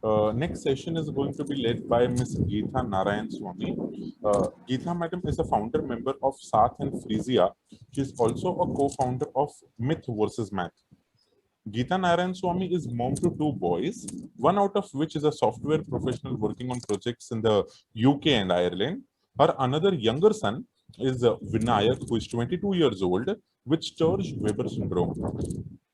Next session is going to be led by Ms. Geetha Narayan Swami. Geetha Madam is a founder member of Saath and Frisia. She is also a co-founder of Myth versus Math. Geetha Narayan Swami is mom to two boys, one out of which is a software professional working on projects in the UK and Ireland. Her another younger son is Vinayak, who is 22 years old, with Sturge-Weber syndrome.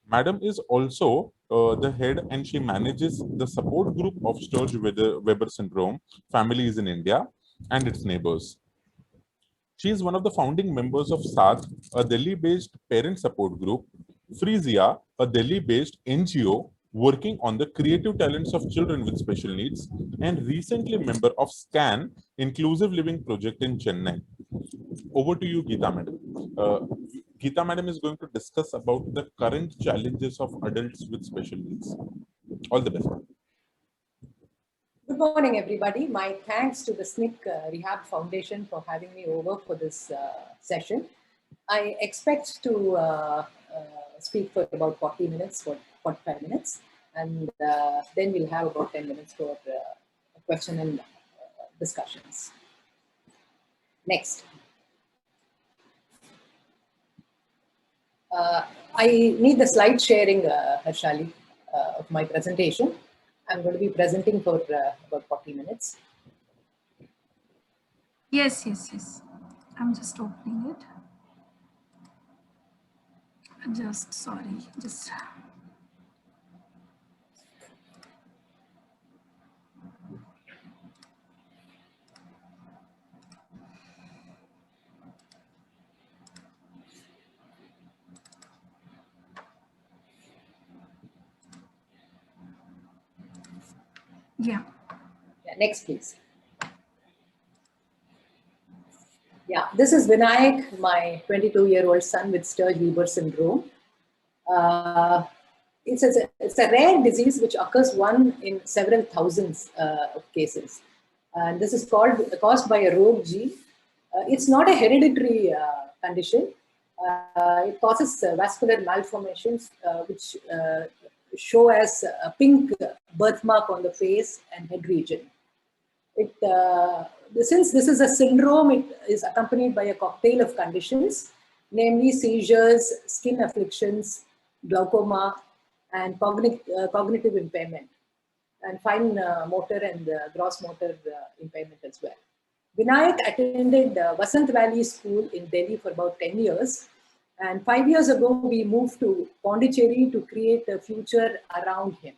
Madam is also the head and she manages the support group of Sturge-Weber syndrome families in India and its neighbors. She is one of the founding members of Saath, a Delhi-based parent support group, Frisia, a Delhi-based NGO working on the creative talents of children with special needs, and recently member of SCAN, Inclusive Living Project in Chennai. Over to you, Geetha Madam. Geetha Madam is going to discuss about the current challenges of adults with special needs. All the best. Good morning, everybody. My thanks to the SNCC Rehab Foundation for having me over for this session. I expect to speak for about 40 minutes, for 45 minutes, and then we'll have about 10 minutes for question and discussions. Next. I need the slide sharing, Harshali, of my presentation. I'm going to be presenting for about 40 minutes. Yes. I'm just opening it. Sorry. Yeah. Next, please. Yeah, this is Vinayak, my 22-year-old son with Sturge-Weber syndrome. It's a rare disease which occurs one in several thousands of cases. And this is caused by a rogue gene. It's not a hereditary condition. It causes vascular malformations, which show as a pink birthmark on the face and head region. Since this is a syndrome, it is accompanied by a cocktail of conditions, namely seizures, skin afflictions, glaucoma, and cognitive impairment, and fine motor and gross motor impairment as well. Vinayak attended Vasant Valley School in Delhi for about 10 years. And 5 years ago, we moved to Pondicherry to create a future around him.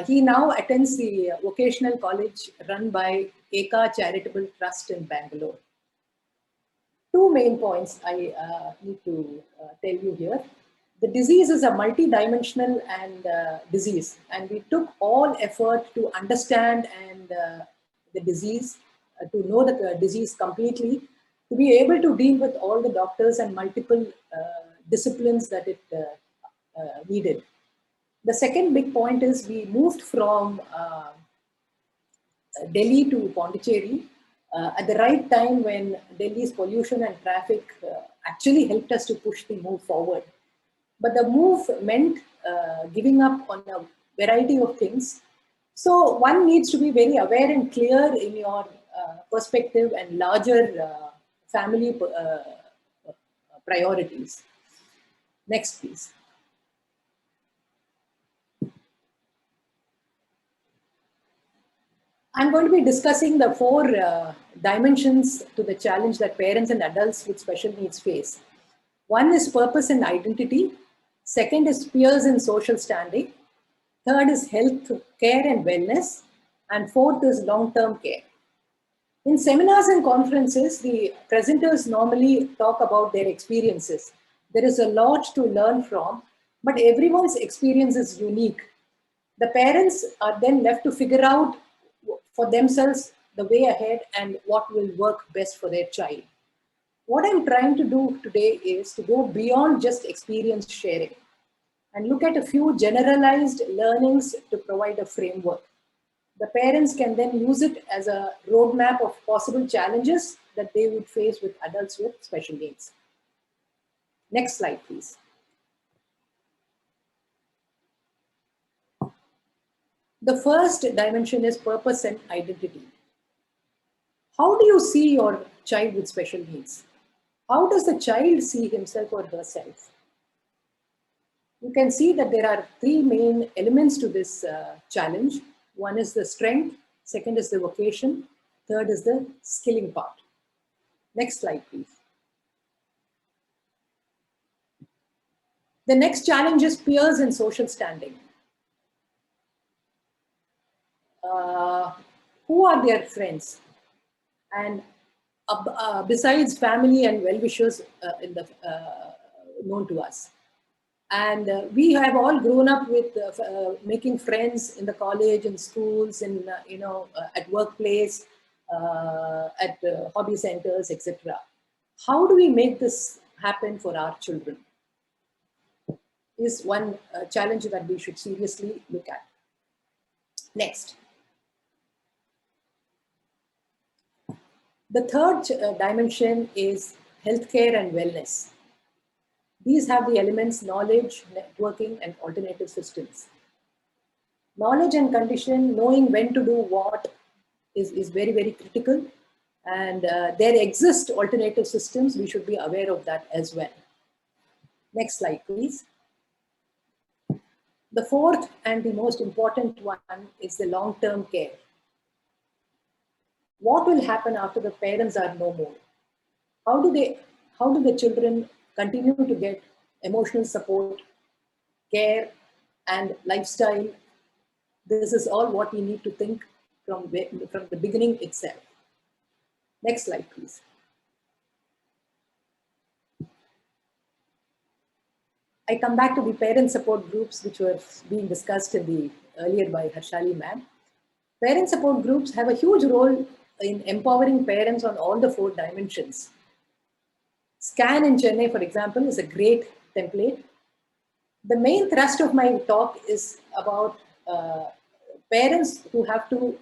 He now attends the vocational college run by Eka Charitable Trust in Bangalore. Two main points I need to tell you here. The disease is a multidimensional disease, and we took all effort to understand the disease, to know the disease completely, to be able to deal with all the doctors and multiple disciplines that it needed. The second big point is we moved from Delhi to Pondicherry at the right time when Delhi's pollution and traffic actually helped us to push the move forward. But the move meant giving up on a variety of things. So one needs to be very aware and clear in your perspective and larger family priorities. Next, please. I'm going to be discussing the four dimensions to the challenge that parents and adults with special needs face. One is purpose and identity. Second is peers and social standing. Third is health, care and wellness. And fourth is long-term care. In seminars and conferences, the presenters normally talk about their experiences. There is a lot to learn from, but everyone's experience is unique. The parents are then left to figure out for themselves the way ahead and what will work best for their child. What I'm trying to do today is to go beyond just experience sharing and look at a few generalized learnings to provide a framework. The parents can then use it as a roadmap of possible challenges that they would face with adults with special needs. Next slide, please. The first dimension is purpose and identity. How do you see your child with special needs? How does the child see himself or herself? You can see that there are three main elements to this challenge. One is the strength, second is the vocation, third is the skilling part. Next slide, please. The next challenge is peers and social standing. Who are their friends? And besides family and well-wishers known to us. And we have all grown up with making friends in the college, in schools, in at workplace, at hobby centers, etc. How do we make this happen for our children? Is one challenge that we should seriously look at. Next. The third dimension is healthcare and wellness. These have the elements knowledge, networking, and alternative systems. Knowledge and condition, knowing when to do what is very, very critical. And there exist alternative systems. We should be aware of that as well. Next slide, please. The fourth and the most important one is the long-term care. What will happen after the parents are no more? How do the children continue to get emotional support, care, and lifestyle? This is all what we need to think from the beginning itself. Next slide, please. I come back to the parent support groups, which were being discussed earlier by Harshali ma'am. Parent support groups have a huge role in empowering parents on all the four dimensions. SCAN in Chennai, for example, is a great template. The main thrust of my talk is about parents who have to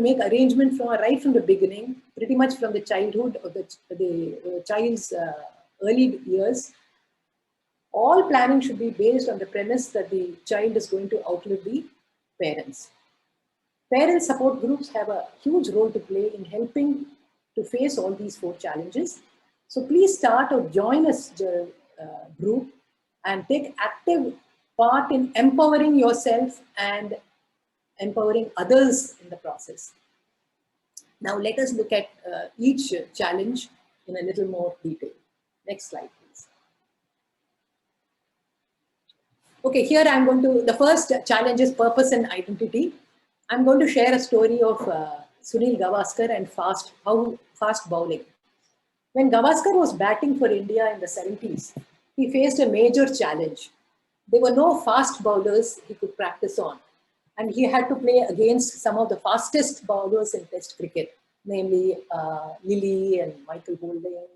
make arrangements right from the beginning, pretty much from the childhood of the child's early years. All planning should be based on the premise that the child is going to outlive the parents. Parent support groups have a huge role to play in helping to face all these four challenges. So please start or join us group and take active part in empowering yourself and empowering others in the process. Now let us look at each challenge in a little more detail. Next slide, please. Okay, here I'm going to, the first challenge is purpose and identity. I'm going to share a story of Sunil Gavaskar and fast bowling. When Gavaskar was batting for India in the 70s, he faced a major challenge. There were no fast bowlers he could practice on, and he had to play against some of the fastest bowlers in Test cricket, namely Lillee and Michael Holding.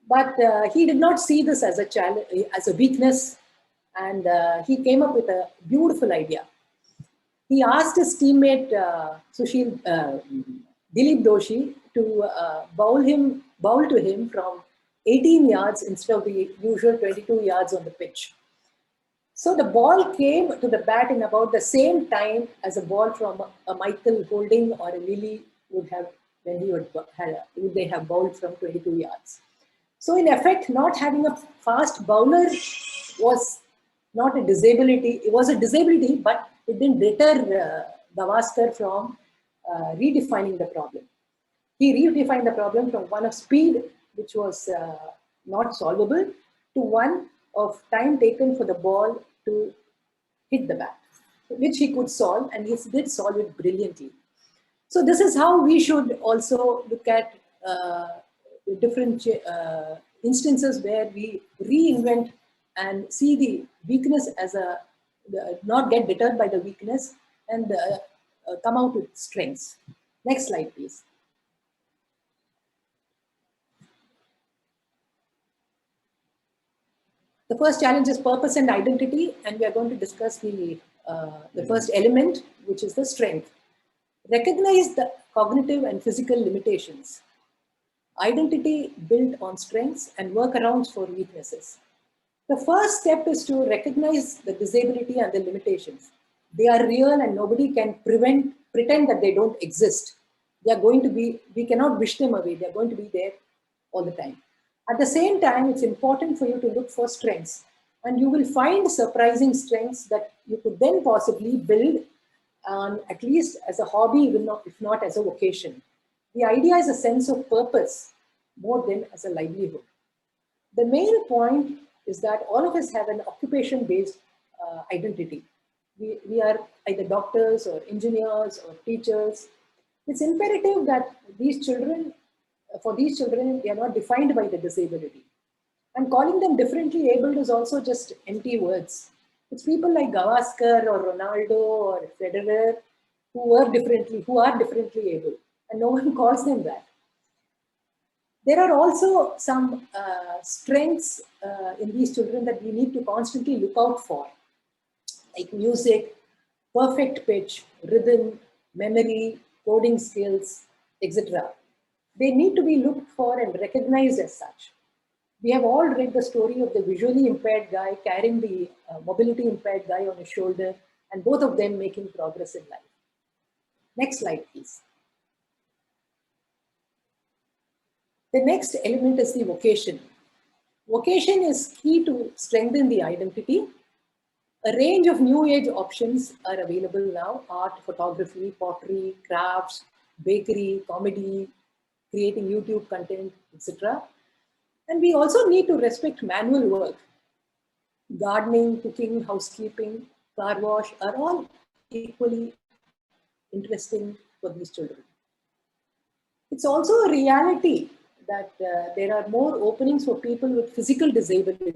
But he did not see this as a challenge, as a weakness, and he came up with a beautiful idea. He asked his teammate Dilip Doshi to bowl to him from 18 yards instead of the usual 22 yards on the pitch. So the ball came to the bat in about the same time as a ball from a Michael Holding or a Lillee would have when would they have bowled from 22 yards. So in effect, not having a fast bowler was not a disability. It was a disability, but it didn't deter Gavaskar from redefining the problem. He redefined the problem from one of speed, which was not solvable, to one of time taken for the ball to hit the bat, which he could solve, and he did solve it brilliantly. So this is how we should also look at different instances where we reinvent and see the weakness as not get deterred by the weakness and come out with strengths. Next slide, please. The first challenge is purpose and identity, and we are going to discuss the first element, which is the strength. Recognize the cognitive and physical limitations. Identity built on strengths and workarounds for weaknesses. The first step is to recognize the disability and the limitations. They are real and nobody can pretend that they don't exist. They are going to be, we cannot wish them away. They are going to be there all the time. At the same time, it's important for you to look for strengths, and you will find surprising strengths that you could then possibly build at least as a hobby, if not as a vocation. The idea is a sense of purpose more than as a livelihood. The main point is that all of us have an occupation-based identity. We are either doctors or engineers or teachers. It's imperative that these children, for these children, they are not defined by the disability. And calling them differently abled is also just empty words. It's people like Gavaskar or Ronaldo or Federer who are differently able, and no one calls them that. There are also some strengths in these children that we need to constantly look out for, like music, perfect pitch, rhythm, memory, coding skills, etc. They need to be looked for and recognized as such. We have all read the story of the visually impaired guy carrying the mobility impaired guy on his shoulder, and both of them making progress in life. Next slide, please. The next element is the vocation. Vocation is key to strengthen the identity. A range of new age options are available now: art, photography, pottery, crafts, bakery, comedy, creating YouTube content, etc. And we also need to respect manual work. Gardening, cooking, housekeeping, car wash are all equally interesting for these children. It's also a reality that there are more openings for people with physical disabilities,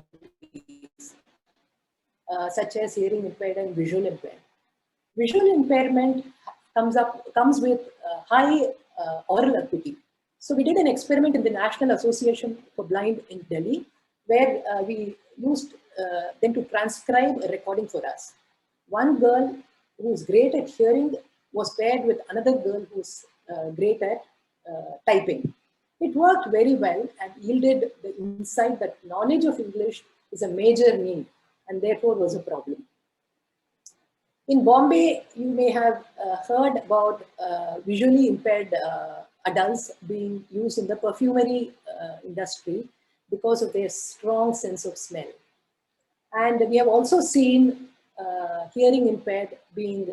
such as hearing impaired and visual impaired. Visual impairment comes with high oral acuity. So we did an experiment in the National Association for Blind in Delhi, where we used them to transcribe a recording for us. One girl who was great at hearing was paired with another girl who's great at typing. It worked very well and yielded the insight that knowledge of English is a major need and therefore was a problem. In Bombay, you may have heard about visually impaired adults being used in the perfumery industry because of their strong sense of smell. And we have also seen hearing impaired being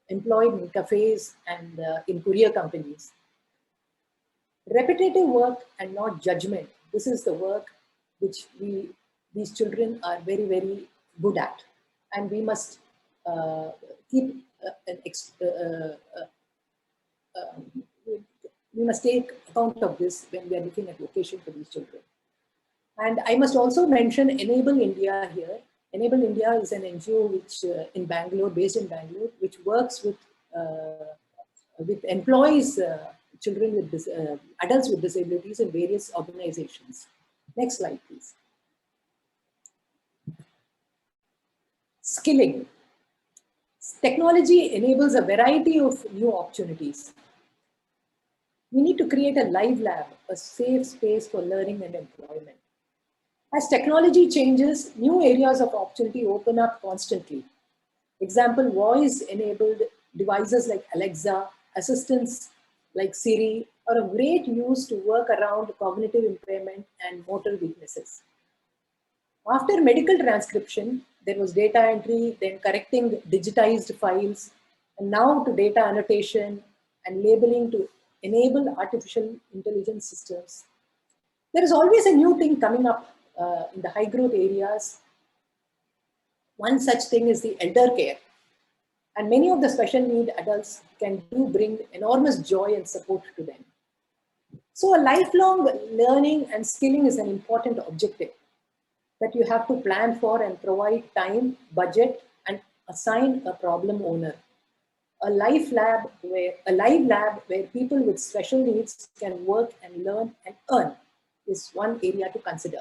employed in cafes and in courier companies. Repetitive work and not judgment. This is the work which these children are very, very good at. And we must we must take account of this when we are looking at vocation for these children. And I must also mention Enable India here. Enable India is an NGO which in Bangalore, based in Bangalore, which works with employees children with adults with disabilities in various organizations. Next slide, please. Skilling. Technology enables a variety of new opportunities. We need to create a live lab, a safe space for learning and employment. As technology changes, new areas of opportunity open up constantly. Example, voice-enabled devices like Alexa, assistants like Siri are of great use to work around cognitive impairment and motor weaknesses. After medical transcription, there was data entry, then correcting digitized files, and now to data annotation and labeling to enable artificial intelligence systems. There is always a new thing coming up in the high growth areas. One such thing is the elder care. And many of the special need adults can bring enormous joy and support to them. So a lifelong learning and skilling is an important objective that you have to plan for and provide time, budget, and assign a problem owner. A live lab where people with special needs can work and learn and earn is one area to consider.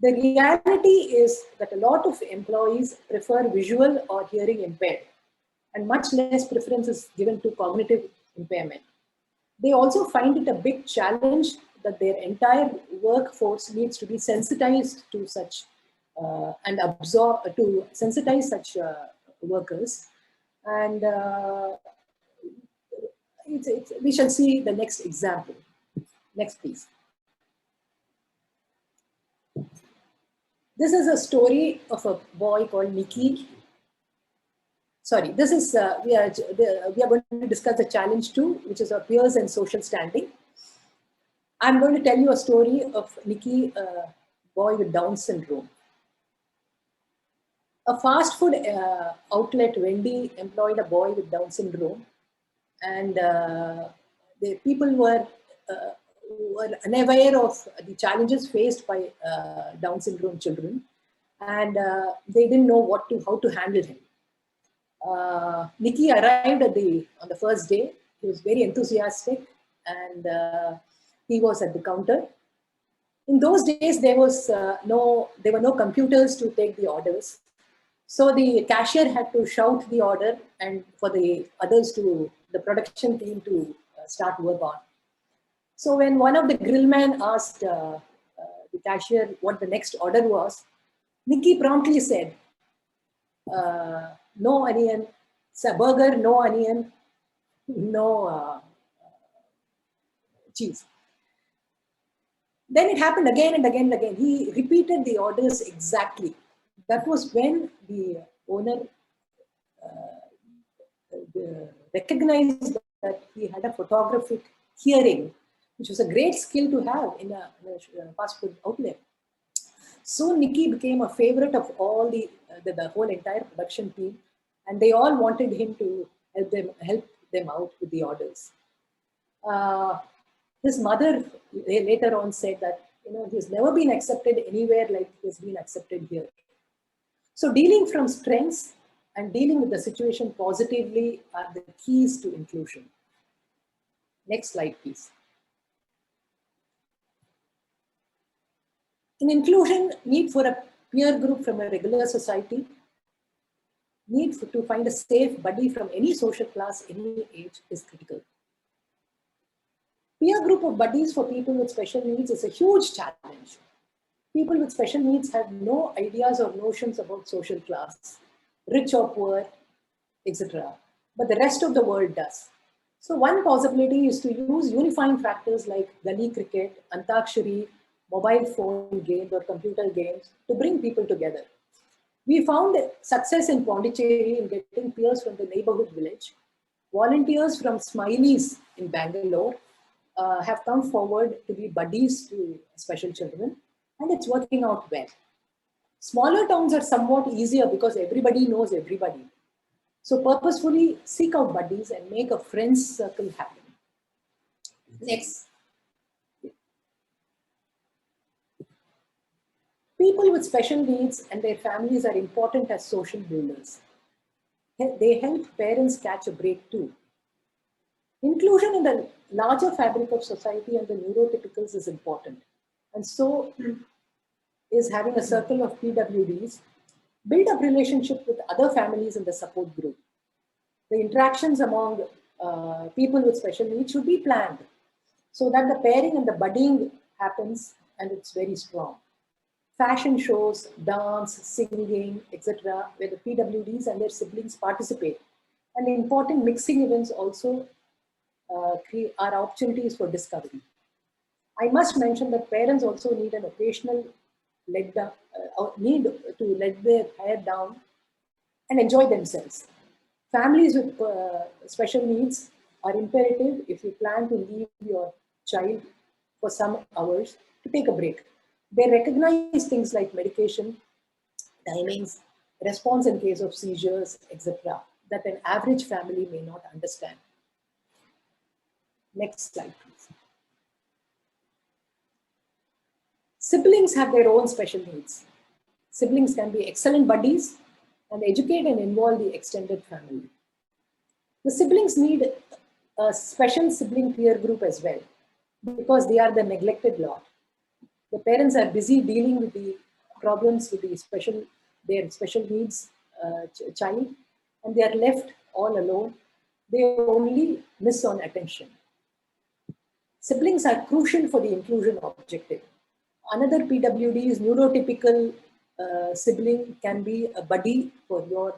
The reality is that a lot of employees prefer visual or hearing impaired, and much less preference is given to cognitive impairment. They also find it a big challenge that their entire workforce needs to be sensitized to such and absorb to sensitize such workers. And we shall see the next example. Next, please. This is a story of a boy called Nicky. Sorry, this is, we are going to discuss the challenge 2, which is our peers and social standing. I'm going to tell you a story of Nicky, a boy with Down syndrome. A fast food outlet, Wendy, employed a boy with Down syndrome, and the people were unaware of the challenges faced by Down syndrome children, and they didn't know how to handle him. Nicky arrived on the first day. He was very enthusiastic, and he was at the counter. In those days, there were no computers to take the orders. So the cashier had to shout the order and for the production team to start work on. So when one of the grill men asked the cashier what the next order was, Nicky promptly said, no onion, it's a burger, no onion, no cheese. Then it happened again and again and again. He repeated the orders exactly. That was when the owner recognized that he had a photographic hearing, which was a great skill to have in a fast food outlet. So Nicky became a favorite of all the whole entire production team, and they all wanted him to help them out with the orders. His mother later on said that he's never been accepted anywhere like he's been accepted here. So dealing from strengths and dealing with the situation positively are the keys to inclusion. Next slide, please. In inclusion, need for a peer group from a regular society, need to find a safe buddy from any social class, any age is critical. Peer group of buddies for people with special needs is a huge challenge. People with special needs have no ideas or notions about social class, rich or poor, etc. But the rest of the world does. So one possibility is to use unifying factors like gully cricket, antakshari, mobile phone games or computer games to bring people together. We found success in Pondicherry in getting peers from the neighborhood village. Volunteers from Smileys in Bangalore have come forward to be buddies to special children, and it's working out well. Smaller towns are somewhat easier because everybody knows everybody. So purposefully seek out buddies and make a friends circle happen. Next. People with special needs and their families are important as social builders. They help parents catch a break too. Inclusion in the larger fabric of society and the neurotypicals is important. And so is having a circle of PWDs, build up relationship with other families in the support group. The interactions among people with special needs should be planned so that the pairing and the buddying happens and it's very strong. Fashion shows, dance, singing, etc., where the PWDs and their siblings participate. And important mixing events also are opportunities for discovery. I must mention that parents also need an occasional need to let their hair down and enjoy themselves. Families with special needs are imperative if you plan to leave your child for some hours to take a break. They recognize things like medication, timings, response in case of seizures, etc., that an average family may not understand. Next slide, please. Siblings have their own special needs. Siblings can be excellent buddies and educate and involve the extended family. The siblings need a special sibling peer group as well because they are the neglected lot. The parents are busy dealing with the problems with their special needs child, and they are left all alone. They only miss on attention. Siblings are crucial for the inclusion objective. Another PWD is neurotypical sibling can be a buddy for your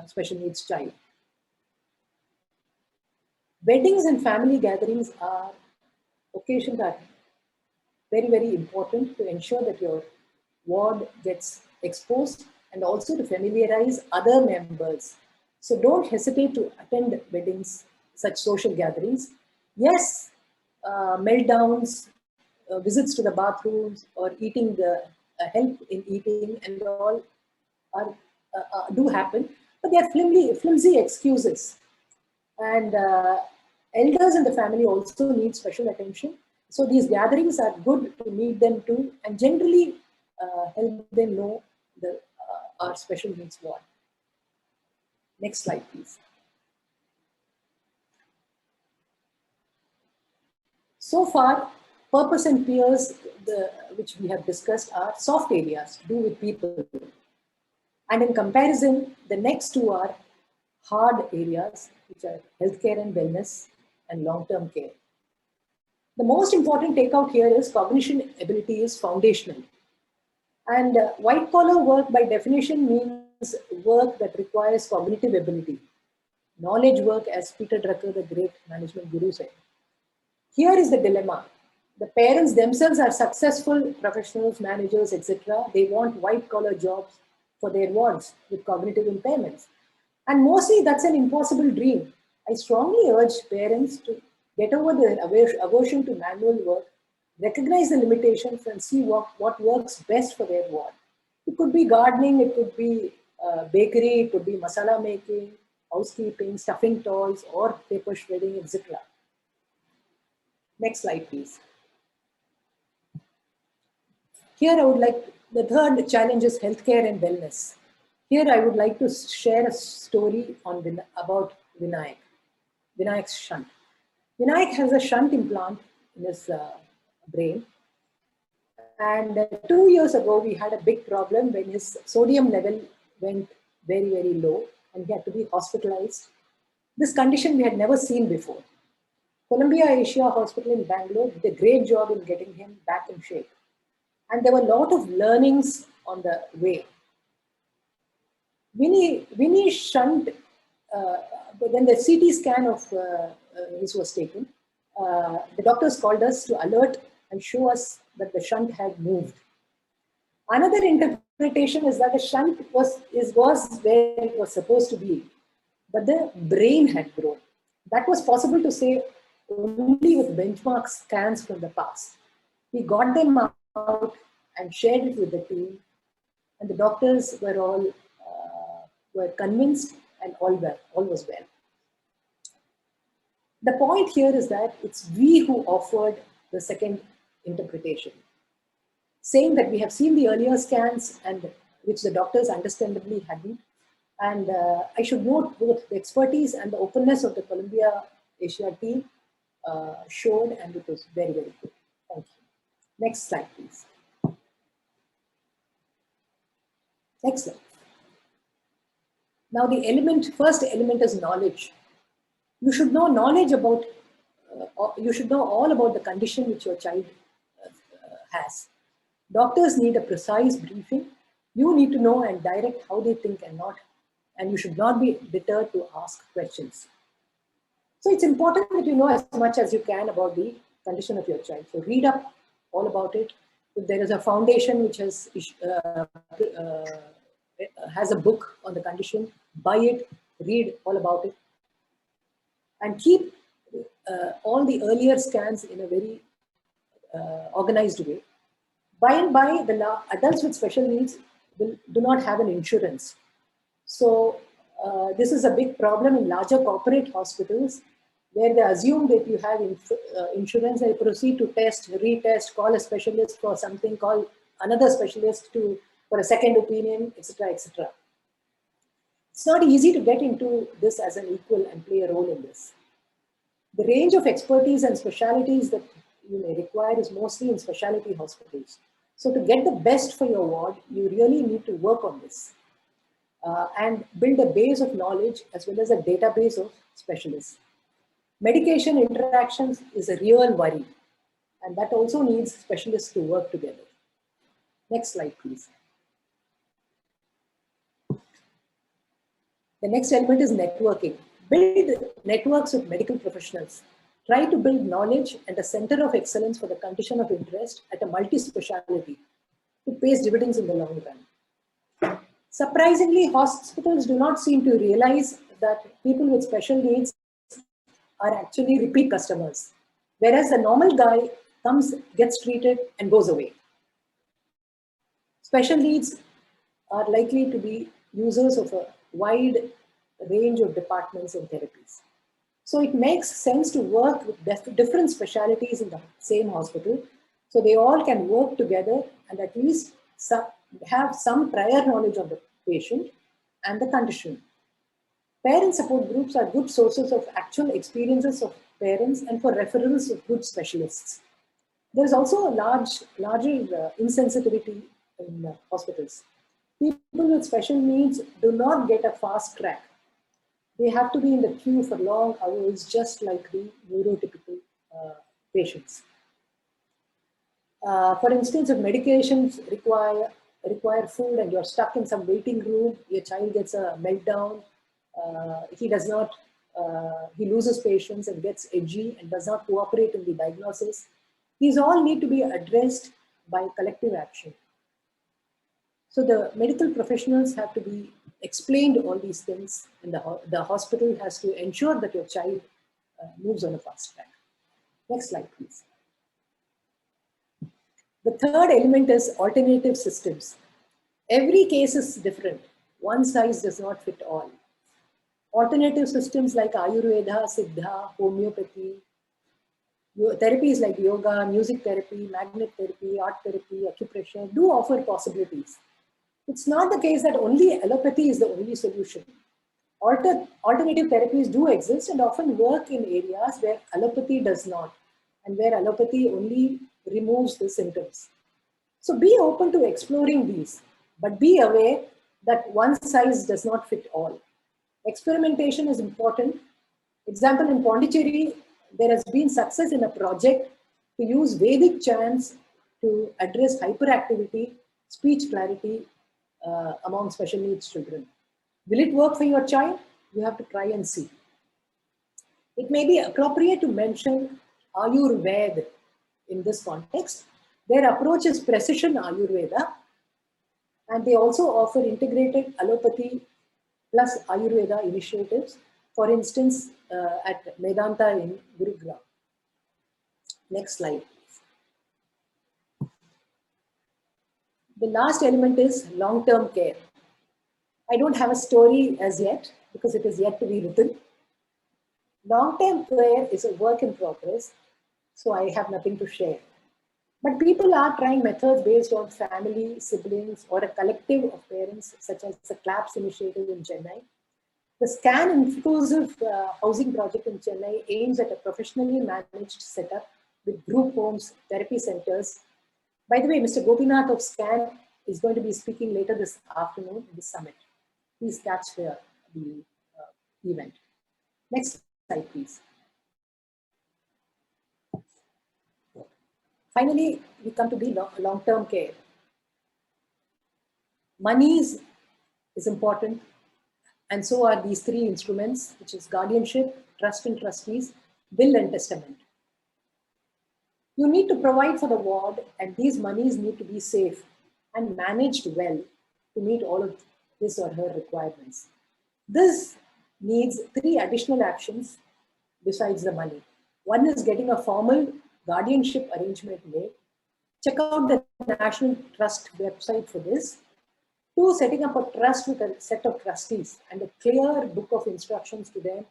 special needs child. Weddings and family gatherings are occasions are very, very important to ensure that your ward gets exposed and also to familiarize other members. So don't hesitate to attend weddings, such social gatherings. Yes, meltdowns, visits to the bathrooms or eating the help in eating and all are, do happen, but they are flimsy excuses. And elders in the family also need special attention. So these gatherings are good to meet them too, and generally help them know our special needs ward. Next slide, please. So far, purpose and peers, which we have discussed, are soft areas to do with people. And in comparison, the next two are hard areas, which are healthcare and wellness and long-term care. The most important takeout here is cognition ability is foundational. And white collar work by definition means work that requires cognitive ability. Knowledge work, as Peter Drucker, the great management guru, said. Here is the dilemma. The parents themselves are successful professionals, managers, etc. They want white collar jobs for their wards with cognitive impairments. And mostly that's an impossible dream. I strongly urge parents to get over their aversion to manual work, recognize the limitations and see what works best for their ward. It could be gardening, it could be bakery, it could be masala making, housekeeping, stuffing toys or paper shredding, etc. Next slide, please. Here I would like, the third challenge is healthcare and wellness. Here I would like to share a story on about Vinayak's shunt. Vinayak has a shunt implant in his brain. And 2 years ago, we had a big problem when his sodium level went very, very low and he had to be hospitalized. This condition we had never seen before. Columbia Asia Hospital in Bangalore did a great job in getting him back in shape. And there were a lot of learnings on the way. Vinny shunt, when the CT scan of his was taken, the doctors called us to alert and show us that the shunt had moved. Another interpretation is that the shunt was where it was supposed to be, but the brain had grown. That was possible to say only with benchmark scans from the past. We got them out and shared it with the team, and the doctors were all were convinced, and all was well. The point here is that it's we who offered the second interpretation, saying that we have seen the earlier scans and which the doctors understandably hadn't. And I should note both the expertise and the openness of the Columbia Asia team showed, and it was very, very good. Thank you. Next slide, please. Next slide. Now the first element is knowledge. You should know knowledge about, you should know all about the condition which your child has. Doctors need a precise briefing. You need to know and direct how they think and you should not be deterred to ask questions. So it's important that you know as much as you can about the condition of your child. So read up all about it. If there is a foundation which has a book on the condition, buy it, read all about it, and keep all the earlier scans in a very organized way. By and by, the adults with special needs do not have an insurance. So this is a big problem in larger corporate hospitals where they assume that you have insurance and proceed to test, retest, call a specialist for something, call another specialist for a second opinion, etc., etc. It's not easy to get into this as an equal and play a role in this. The range of expertise and specialities that you may require is mostly in specialty hospitals. So to get the best for your ward, you really need to work on this and build a base of knowledge as well as a database of specialists. Medication interactions is a real worry, and that also needs specialists to work together. Next slide, please. The next element is networking. Build networks with medical professionals. Try to build knowledge and a center of excellence for the condition of interest at a multi-speciality. It pays dividends in the long run. Surprisingly, hospitals do not seem to realize that people with special needs are actually repeat customers, whereas the normal guy comes, gets treated, and goes away. Special needs are likely to be users of a wide range of departments and therapies. So it makes sense to work with different specialties in the same hospital, so they all can work together and at least have some prior knowledge of the patient and the condition. Parent support groups are good sources of actual experiences of parents and for referrals of good specialists. There is also a larger insensitivity in hospitals. People with special needs do not get a fast track. They have to be in the queue for long hours, just like the neurotypical patients. For instance, if medications require food and you're stuck in some waiting room, your child gets a meltdown, he loses patience and gets edgy and does not cooperate in the diagnosis. These all need to be addressed by collective action. So the medical professionals have to be explained all these things, and the hospital has to ensure that your child moves on a fast track. Next slide, please. The third element is alternative systems. Every case is different. One size does not fit all. Alternative systems like Ayurveda, Siddha, homeopathy, therapies like yoga, music therapy, magnet therapy, art therapy, acupressure do offer possibilities. It's not the case that only allopathy is the only solution. Alternative therapies do exist and often work in areas where allopathy does not, and where allopathy only removes the symptoms. So be open to exploring these, but be aware that one size does not fit all. Experimentation is important. Example, in Pondicherry, there has been success in a project to use Vedic chants to address hyperactivity, speech clarity among special needs children. Will it work for your child? You have to try and see. It may be appropriate to mention Ayurveda in this context. Their approach is precision Ayurveda, and they also offer integrated allopathy plus Ayurveda initiatives, for instance, at Medanta in Gurugram. Next slide, please. The last element is long-term care. I don't have a story as yet because it is yet to be written. Long-term care is a work in progress, so I have nothing to share. But people are trying methods based on family, siblings, or a collective of parents, such as the CLAPS initiative in Chennai. The SCAN inclusive housing project in Chennai aims at a professionally managed setup with group homes, therapy centers. By the way, Mr. Gopinath of SCAN is going to be speaking later this afternoon in the summit. Please catch the event. Next slide, please. Finally, we come to the long-term care. Money is important, and so are these three instruments, which is guardianship, trust and trustees, will and testament. You need to provide for the ward, and these monies need to be safe and managed well to meet all of his or her requirements. This needs three additional actions besides the money. One is getting a formal guardianship arrangement made. Check out the National Trust website for this. Two, setting up a trust with a set of trustees and a clear book of instructions to them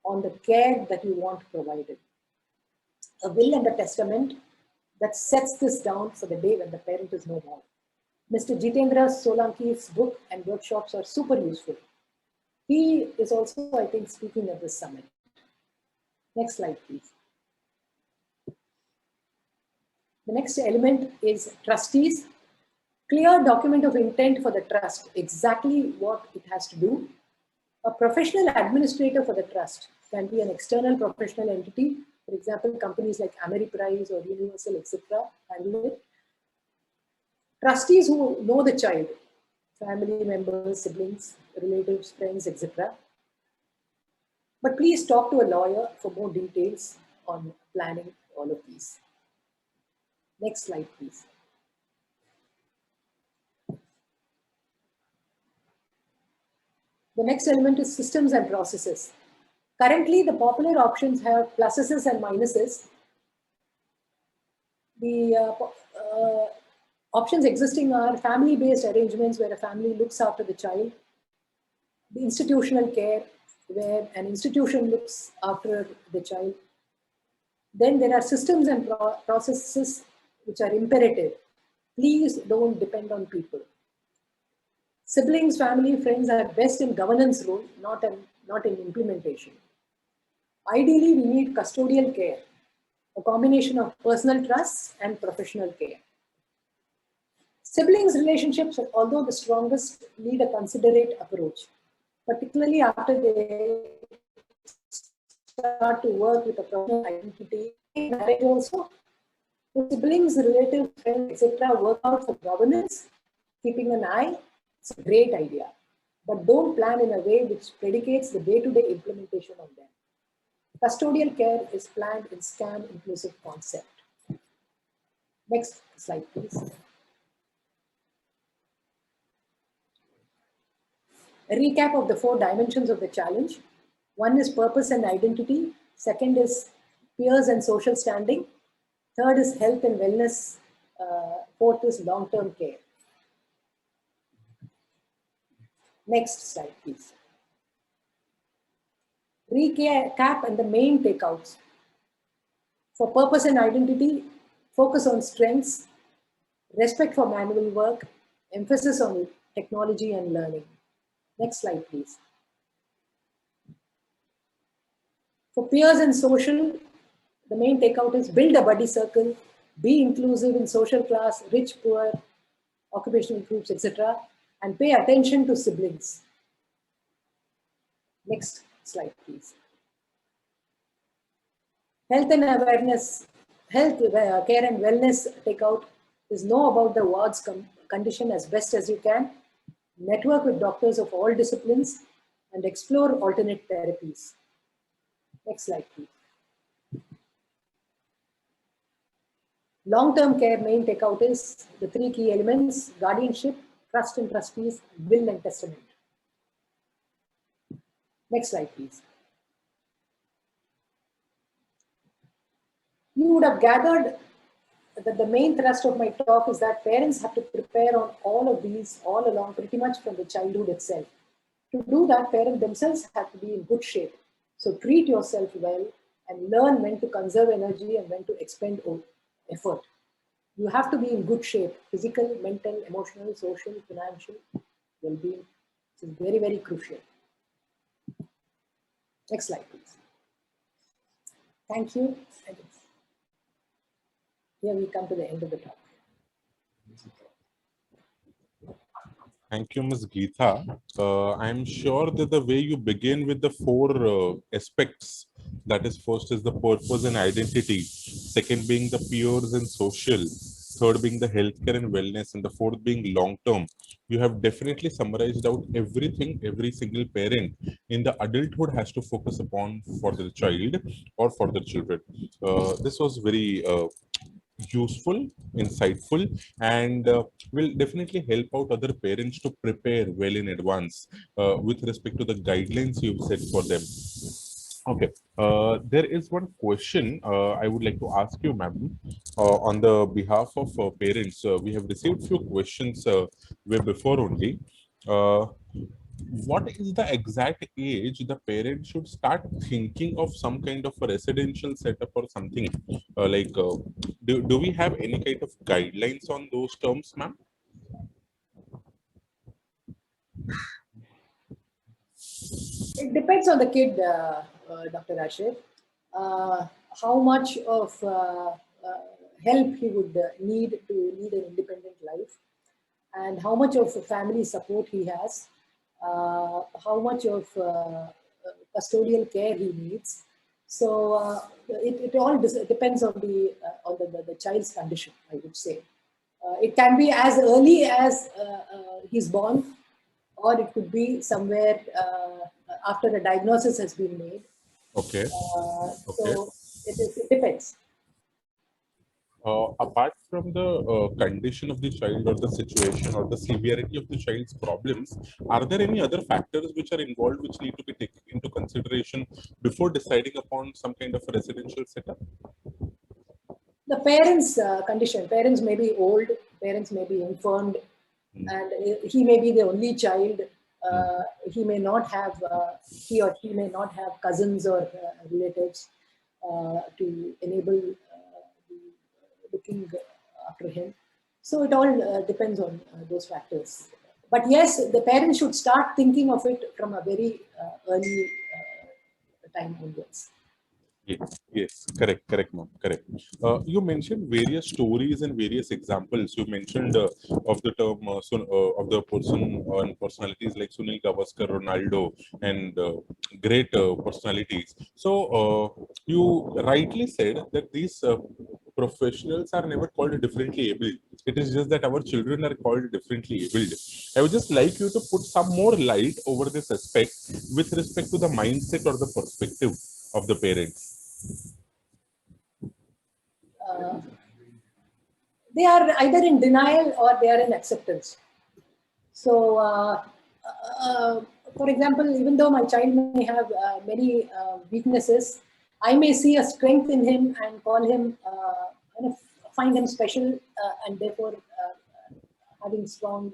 on the care that you want provided. A will and a testament that sets this down for the day when the parent is no more. Mr. Jitendra Solanki's book and workshops are super useful. He is also, I think, speaking at this summit. Next slide, please. The next element is trustees. Clear document of intent for the trust, exactly what it has to do. A professional administrator for the trust can be an external professional entity. For example, companies like Ameriprise or Universal, etc. handle it. Trustees who know the child, family members, siblings, relatives, friends, etc. But please talk to a lawyer for more details on planning all of these. Next slide, please. The next element is systems and processes. Currently, the popular options have pluses and minuses. The options existing are family-based arrangements where a family looks after the child, the institutional care where an institution looks after the child. Then there are systems and processes which are imperative. Please don't depend on people. Siblings, family, friends are best in governance role, not in implementation. Ideally, we need custodial care, a combination of personal trust and professional care. Siblings relationships, although the strongest, need a considerate approach, particularly after they start to work with a professional identity. In marriage also, the siblings, relatives, friends, etc. work out for governance, keeping an eye. It's a great idea, but don't plan in a way which predicates the day-to-day implementation of them. Custodial care is planned in SCAN inclusive concept. Next slide, please. A recap of the 4 dimensions of the challenge. One is purpose and identity. Second is peers and social standing. Third is health and wellness. Fourth is long-term care. Next slide, please. Recap and the main takeouts. For purpose and identity, focus on strengths, respect for manual work, emphasis on technology and learning. Next slide, please. For peers and social, the main takeout is build a buddy circle, be inclusive in social class, rich, poor, occupational groups, etc. and pay attention to siblings. Next slide, please. Health and awareness, health care and wellness takeout is know about the ward's condition as best as you can, network with doctors of all disciplines, and explore alternate therapies. Next slide, please. Long-term care main takeout is the 3 key elements: guardianship, trust and trustees, will and testament. Next slide, please. You would have gathered that the main thrust of my talk is that parents have to prepare on all of these all along, pretty much from the childhood itself. To do that, parents themselves have to be in good shape. So treat yourself well and learn when to conserve energy and when to expend effort. You have to be in good shape: physical, mental, emotional, social, financial well-being. This is very, very crucial. Next slide, please. Thank you. Here we come to the end of the talk. Thank you, Ms. Geetha. I'm sure that the way you begin with the 4 aspects, that is, first is the purpose and identity, second being the peers and social, third being the healthcare and wellness, and the fourth being long-term. You have definitely summarized out everything every single parent in the adulthood has to focus upon for their child or for their children. This was very useful, insightful, and will definitely help out other parents to prepare well in advance with respect to the guidelines you've set for them. Okay, there is one question I would like to ask you, ma'am, on the behalf of parents. We have received few questions way before only. What is the exact age the parent should start thinking of some kind of a residential setup or something? Do we have any kind of guidelines on those terms, ma'am? It depends on the kid, Dr. Rashid. How much of help he would need to lead an independent life, and how much of family support he has. how much of custodial care he needs. So it all depends on the child's condition, I would say. It can be as early as he's born, or it could be somewhere after a diagnosis has been made. Okay. Okay. So it depends. Apart from the condition of the child or the situation or the severity of the child's problems, are there any other factors which are involved which need to be taken into consideration before deciding upon some kind of a residential setup? The parents' condition. Parents may be old, parents may be infirmed, and he may be the only child. He may not have, he or she may not have cousins or relatives to enable looking after him. So it all depends on those factors. But yes, the parents should start thinking of it from a very early time onwards. Yes, correct, ma'am, correct. You mentioned various stories and various examples. You mentioned of the term of the person and personalities like Sunil Gavaskar, Ronaldo, and great personalities. So you rightly said that these professionals are never called differently able. It is just that our children are called differently abled. I would just like you to put some more light over this aspect with respect to the mindset or the perspective of the parents. They are either in denial or they are in acceptance. So, for example, even though my child may have many weaknesses, I may see a strength in him and call him, kind of find him special, and therefore having strong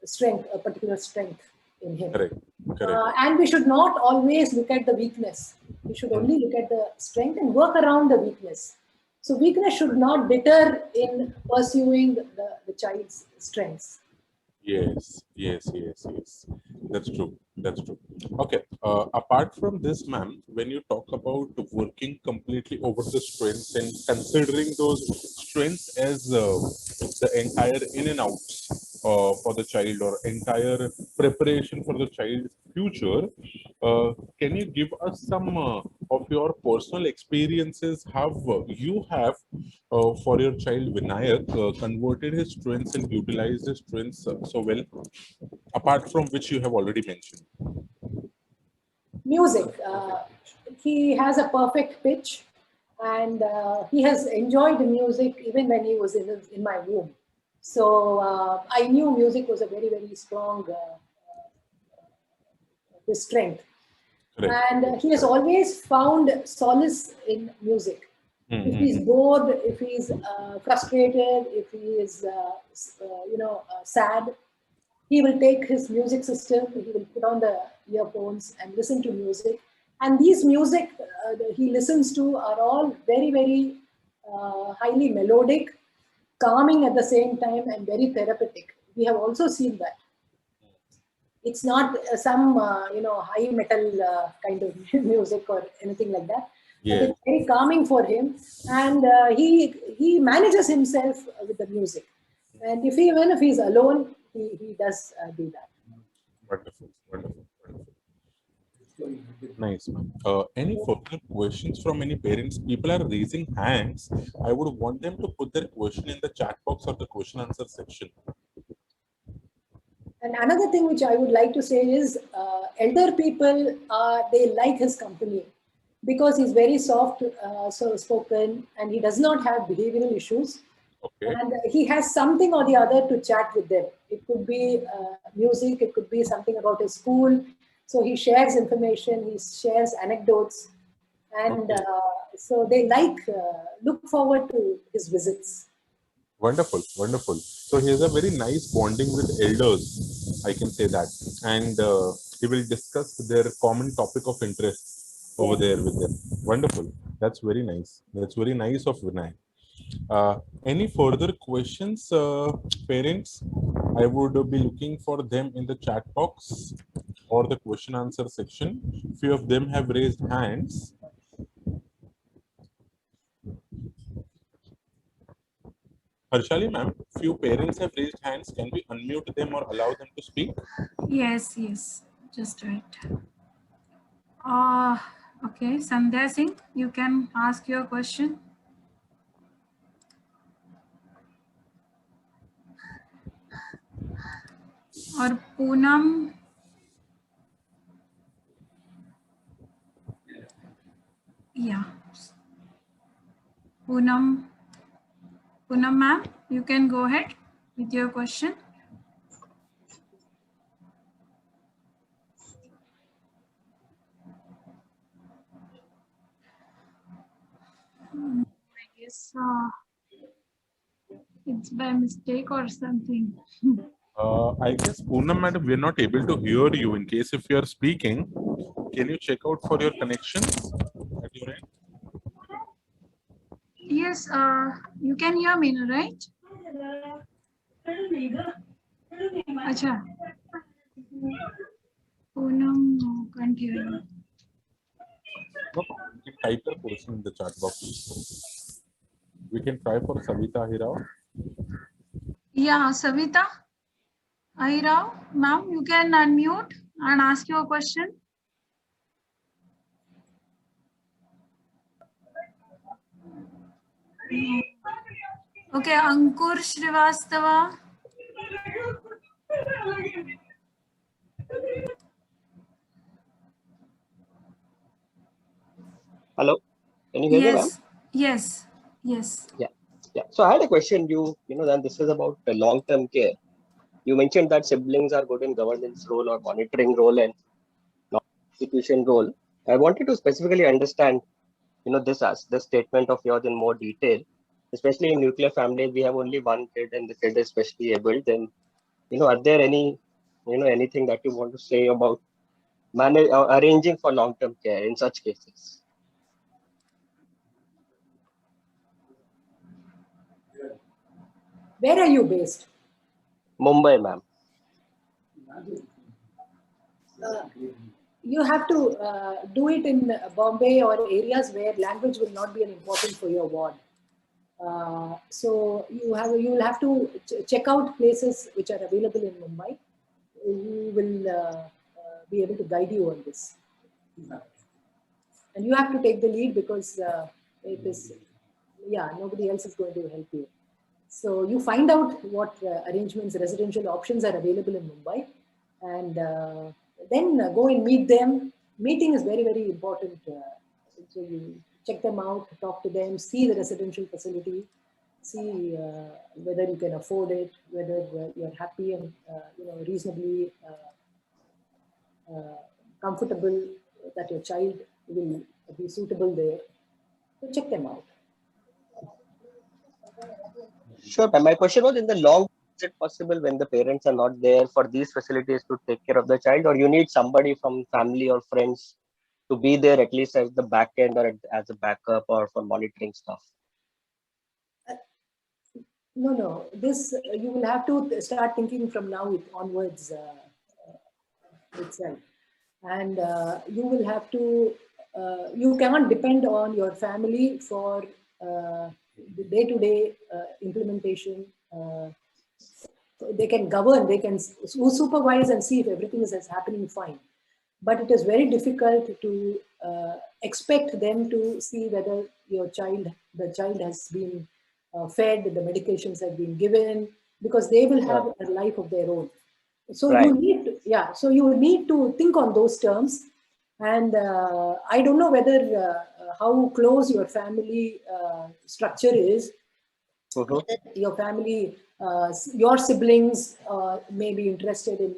strength, a particular strength in him. Correct. Correct. And we should not always look at the weakness. We should only look at the strength and work around the weakness. So weakness should not deter in pursuing the child's strengths. Yes. That's true. That's true. Okay. Apart from this, ma'am, when you talk about working completely over the strengths and considering those strengths as the entire in and outs for the child or entire preparation for the child's future, can you give us some of your personal experiences? How you have for your child Vinayak converted his strengths and utilized his strengths so well, apart from which you have already mentioned? Music. He has a perfect pitch, and he has enjoyed the music even when he was in my womb. So I knew music was a very, very strong his strength. Correct. And he has always found solace in music. If he's bored, if he's frustrated, if he is, sad, he will take his music system, he will put on the earphones and listen to music. And these music he listens to are all very, very highly melodic, calming at the same time, and very therapeutic. We have also seen that. It's not some, high metal kind of music or anything like that. Yeah. But it's very calming for him, and he manages himself with the music. And even if he's alone, he does do that. Wonderful. Nice, ma'am. Any further questions from any parents? People are raising hands. I would want them to put their question in the chat box or the question answer section. And another thing which I would like to say is elder people, they like his company because he's very soft spoken and he does not have behavioral issues. Okay. And he has something or the other to chat with them. It could be music, it could be something about his school. So he shares information, he shares anecdotes. And so they look forward to his visits. Wonderful. So he has a very nice bonding with elders, I can say that. And he will discuss their common topic of interest over there with them. Wonderful. That's very nice. That's very nice of Vinay. Any further questions, parents? I would be looking for them in the chat box or the question answer section. Few of them have raised hands. Harshali ma'am, few parents have raised hands. Can we unmute them or allow them to speak? Yes, yes. Just wait. Okay, Sandhya Singh, you can ask your question. Or Poonam. Yeah. Poonam ma'am, you can go ahead with your question. I guess it's by mistake or something. I guess Poonam madam, we're not able to hear you. In case if you're speaking, can you check out for your connections at your end? Yes, you can hear me, right? Acha. Poonam, no, can't hear you. No problem. You can type your question in the chat box. We can try for Savita Hirao. Yeah, Savita Ahirao, ma'am, you can unmute and ask your question. Okay, Ankur Srivastava. Hello, can you hear me, ma'am? Yes. Yeah. So I had a question. Then this is about the long-term care. You mentioned that siblings are good in governance role or monitoring role and not execution role. I wanted to specifically understand, this statement of yours in more detail. Especially in nuclear families, we have only one kid, and the kid is specially able. Then, are there anything that you want to say about arranging for long-term care in such cases? Where are you based? Mumbai, ma'am. You have to do it in Bombay or areas where language will not be an important for your ward. So you will have to check out places which are available in Mumbai. Who will be able to guide you on this. And you have to take the lead because it is, nobody else is going to help you. So you find out what arrangements, residential options are available in Mumbai, and then go and meet them. Meeting is very, very important. So you check them out, talk to them, see the residential facility, see whether you can afford it, whether you're happy and reasonably comfortable that your child will be suitable there. So check them out. Sure, but my question was, in the long, is it possible when the parents are not there for these facilities to take care of the child, or you need somebody from family or friends to be there at least as the back end or as a backup or for monitoring stuff? No. This you will have to start thinking from now onwards itself, and you will have to. You cannot depend on your family for the day-to-day implementation. They can govern, they can supervise and see if everything is happening fine. But it is very difficult to expect them to see whether the child has been fed, the medications have been given, because they will have a life of their own. So Right. you need to think on those terms. And I don't know whether how close your family structure is. Your family, your siblings may be interested in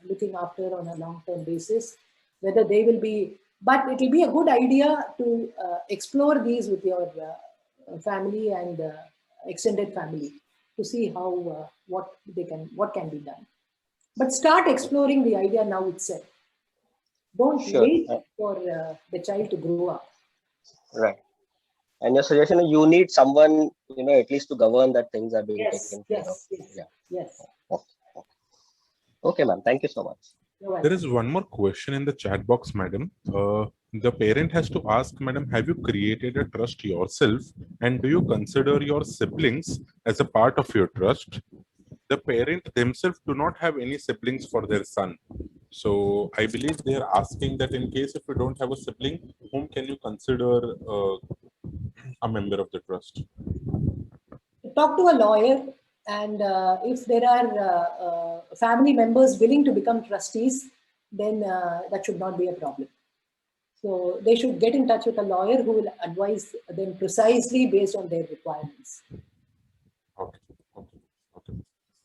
looking after on a long-term basis. Whether they will be, but it will be a good idea to explore these with your family and extended family to see how what can be done. But start exploring the idea now itself. Don't wait for the child to grow up. Right. And your suggestion is you need someone, at least to govern that things are being taken care of. Yes. Okay, ma'am. Thank you so much. There is one more question in the chat box, madam. The parent has to ask, madam, have you created a trust yourself, and do you consider your siblings as a part of your trust? the parent themselves do not have any siblings for their son. So I believe they are asking that in case if you don't have a sibling, whom can you consider a member of the trust? Talk to a lawyer, and if there are family members willing to become trustees, then that should not be a problem. So they should get in touch with a lawyer who will advise them precisely based on their requirements. Okay.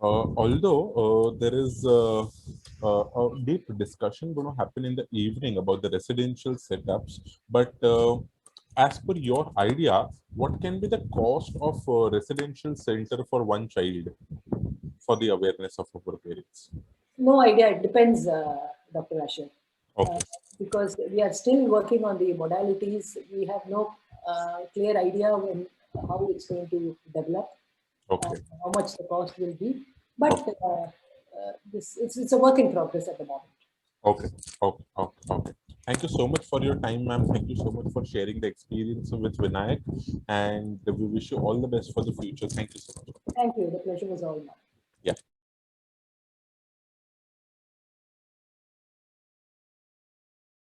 Although there is a deep discussion going to happen in the evening about the residential setups, but as per your idea, what can be the cost of a residential center for one child for the awareness of our parents? No idea. It depends, Dr. Asher. Okay. Because we are still working on the modalities. We have no clear idea how it's going to develop, Okay. how much the cost will be. But it's a work in progress at the moment. Okay. Thank you so much for your time, ma'am. Thank you so much for sharing the experience with Vinayak, and we wish you all the best for the future. Thank you so much. Thank you. The pleasure was all mine. Yeah.